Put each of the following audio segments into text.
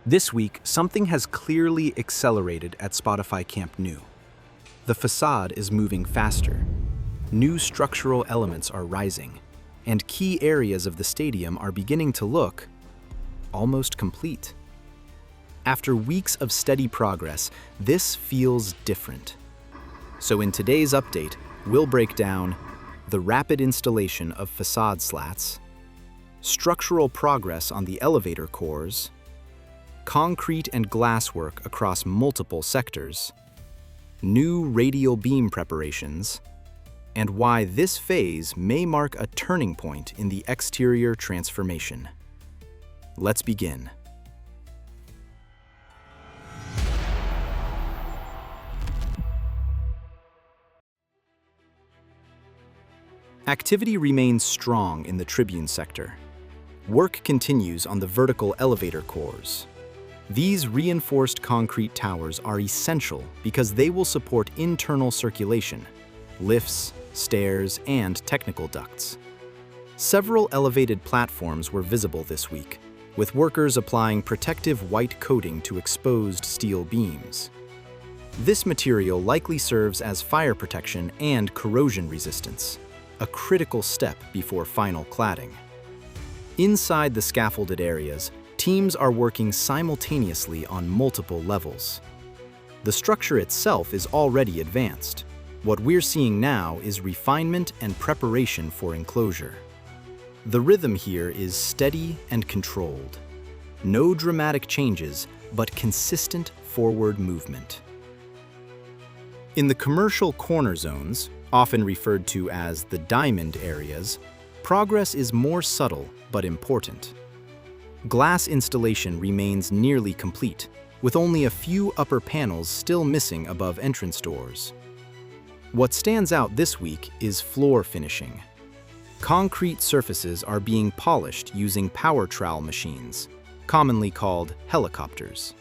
This week, something has clearly accelerated at Spotify Camp Nou. The facade is moving faster. New structural elements are rising, and key areas of the stadium are beginning to look almost complete. After weeks of steady progress, this feels different. So in today's update, we'll break down the rapid installation of facade slats, structural progress on the elevator cores, concrete and glasswork across multiple sectors, new radial beam preparations, and why this phase may mark a turning point in the exterior transformation. Let's begin. Activity remains strong in the Tribune sector. Work continues on the vertical elevator cores. These reinforced concrete towers are essential because they will support internal circulation, lifts, stairs, and technical ducts. Several elevated platforms were visible this week, with workers applying protective white coating to exposed steel beams. This material likely serves as fire protection and corrosion resistance, a critical step before final cladding. Inside the scaffolded areas, teams are working simultaneously on multiple levels. The structure itself is already advanced. What we're seeing now is refinement and preparation for enclosure. The rhythm here is steady and controlled. No dramatic changes, but consistent forward movement. In the commercial corner zones, often referred to as the diamond areas, progress is more subtle but important. Glass installation remains nearly complete, with only a few upper panels still missing above entrance doors. What stands out this week is floor finishing. Concrete surfaces are being polished using power trowel machines, commonly called helicopters.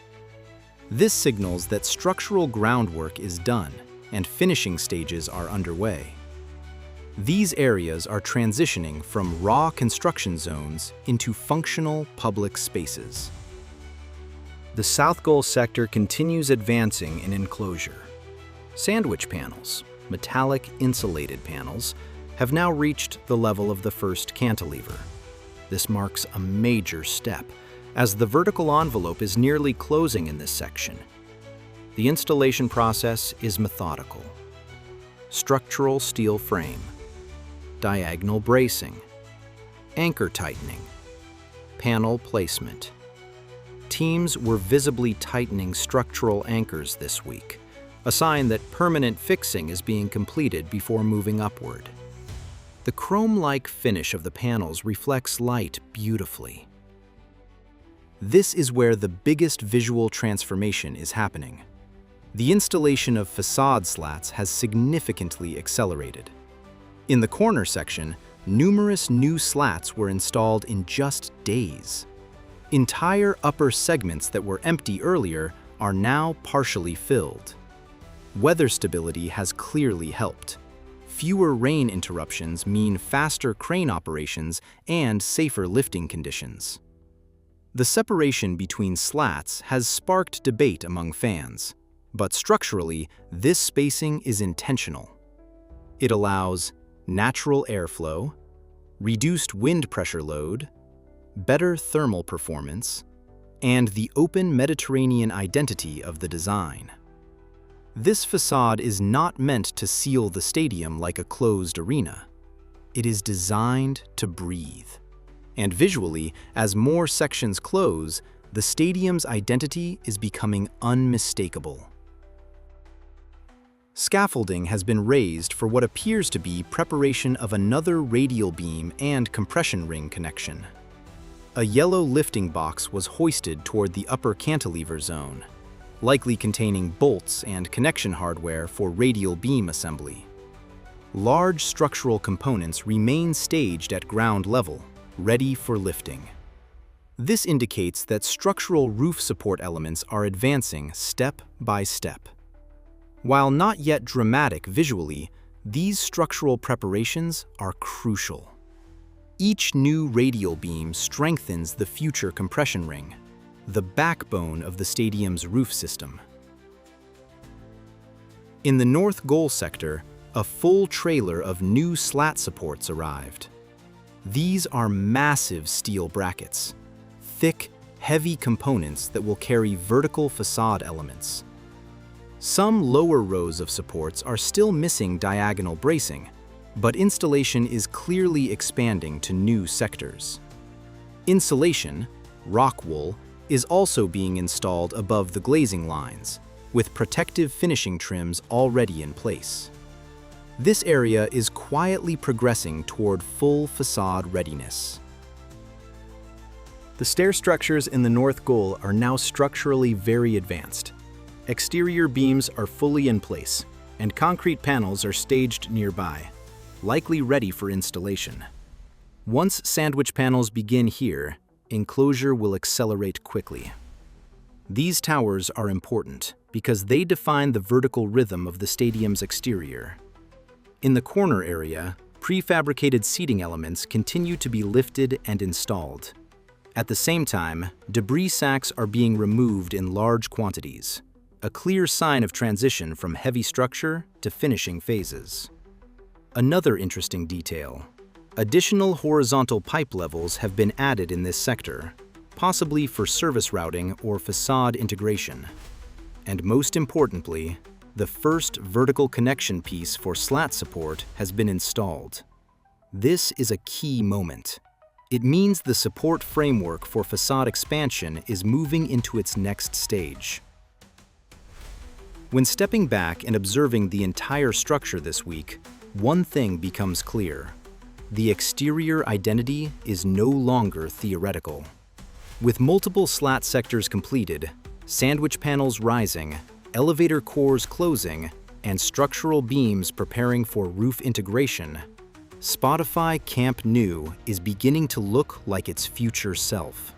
This signals that structural groundwork is done and finishing stages are underway. These areas are transitioning from raw construction zones into functional public spaces. The South Goal sector continues advancing in enclosure. Sandwich panels, metallic insulated panels, have now reached the level of the first cantilever. This marks a major step, as the vertical envelope is nearly closing in this section. The installation process is methodical. Structural steel frame, diagonal bracing, anchor tightening, panel placement. Teams were visibly tightening structural anchors this week, a sign that permanent fixing is being completed before moving upward. The chrome-like finish of the panels reflects light beautifully. This is where the biggest visual transformation is happening. The installation of facade slats has significantly accelerated. In the corner section, numerous new slats were installed in just days. Entire upper segments that were empty earlier are now partially filled. Weather stability has clearly helped. Fewer rain interruptions mean faster crane operations and safer lifting conditions. The separation between slats has sparked debate among fans, but structurally, this spacing is intentional. It allows natural airflow, reduced wind pressure load, better thermal performance, and the open Mediterranean identity of the design. This facade is not meant to seal the stadium like a closed arena. It is designed to breathe. And visually, as more sections close, the stadium's identity is becoming unmistakable. Scaffolding has been raised for what appears to be preparation of another radial beam and compression ring connection. A yellow lifting box was hoisted toward the upper cantilever zone, likely containing bolts and connection hardware for radial beam assembly. Large structural components remain staged at ground level, ready for lifting. This indicates that structural roof support elements are advancing step by step. While not yet dramatic visually, these structural preparations are crucial. Each new radial beam strengthens the future compression ring. the backbone of the stadium's roof system. In the north goal sector, a full trailer of new slat supports arrived. These are massive steel brackets, thick, heavy components that will carry vertical facade elements. Some lower rows of supports are still missing diagonal bracing, but installation is clearly expanding to new sectors. Insulation, rock wool, is also being installed above the glazing lines, with protective finishing trims already in place. This area is quietly progressing toward full facade readiness. The stair structures in the north goal are now structurally very advanced. Exterior beams are fully in place, and concrete panels are staged nearby, likely ready for installation. Once sandwich panels begin here, enclosure will accelerate quickly. These towers are important because they define the vertical rhythm of the stadium's exterior. In the corner area, prefabricated seating elements continue to be lifted and installed. At the same time, debris sacks are being removed in large quantities, a clear sign of transition from heavy structure to finishing phases. Another interesting detail: additional horizontal pipe levels have been added in this sector, possibly for service routing or facade integration. And most importantly, the first vertical connection piece for slat support has been installed. This is a key moment. It means the support framework for facade expansion is moving into its next stage. When stepping back and observing the entire structure this week, one thing becomes clear. The exterior identity is no longer theoretical. With multiple slat sectors completed, sandwich panels rising, elevator cores closing, and structural beams preparing for roof integration, Spotify Camp Nou is beginning to look like its future self.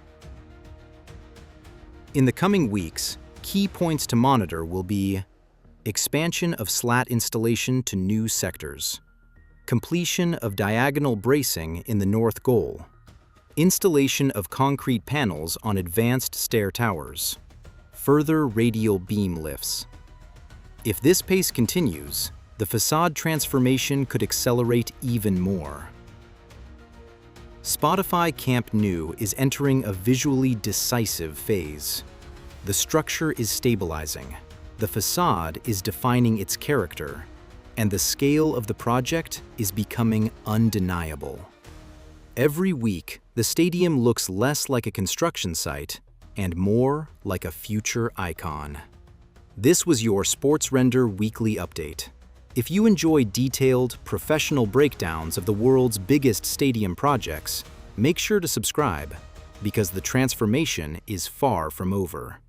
In the coming weeks, key points to monitor will be expansion of slat installation to new sectors, completion of diagonal bracing in the north goal, installation of concrete panels on advanced stair towers, further radial beam lifts. If this pace continues, the facade transformation could accelerate even more. Spotify Camp Nou is entering a visually decisive phase. The structure is stabilizing, the facade is defining its character, and the scale of the project is becoming undeniable. Every week, the stadium looks less like a construction site and more like a future icon. This was your Sports Render Weekly Update. If you enjoy detailed, professional breakdowns of the world's biggest stadium projects, make sure to subscribe, because the transformation is far from over.